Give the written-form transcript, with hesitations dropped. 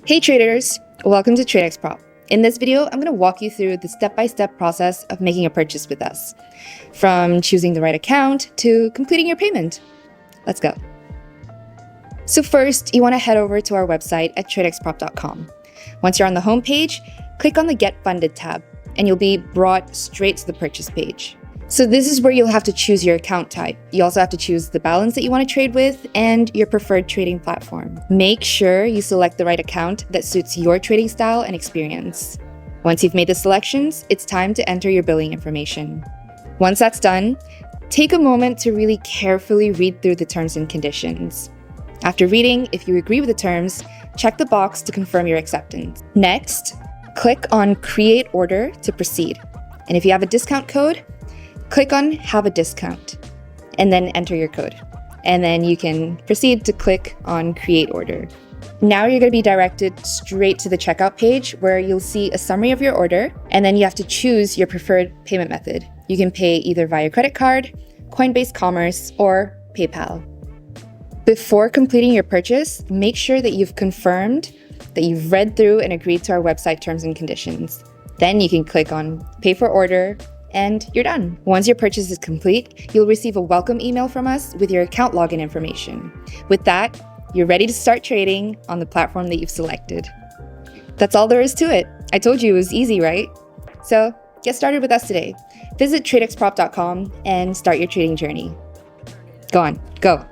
Hey traders, welcome to TradeXProp. In this video, I'm going to walk you through the step-by-step process of making a purchase with us, from choosing the right account to completing your payment. Let's go. So first, you want to head over to our website at TradeXProp.com. Once you're on the home page, click on the Get Funded tab, and you'll be brought straight to the purchase page. So this is where you'll have to choose your account type. You also have to choose the balance that you want to trade with and your preferred trading platform. Make sure you select the right account that suits your trading style and experience. Once you've made the selections, it's time to enter your billing information. Once that's done, take a moment to really carefully read through the terms and conditions. After reading, if you agree with the terms, check the box to confirm your acceptance. Next, click on Create Order to proceed. And if you have a discount code, click on Have a Discount, and then enter your code. And then you can proceed to click on Create Order. Now you're going to be directed straight to the checkout page where you'll see a summary of your order, and then you have to choose your preferred payment method. You can pay either via credit card, Coinbase Commerce, or PayPal. Before completing your purchase, make sure that you've confirmed that you've read through and agreed to our website terms and conditions. Then you can click on Pay for Order, and you're done. Once your purchase is complete, you'll receive a welcome email from us with your account login information. With that, you're ready to start trading on the platform that you've selected. That's all there is to it. I told you it was easy, right? So get started with us today. Visit TradeXProp.com and start your trading journey. Go on, go.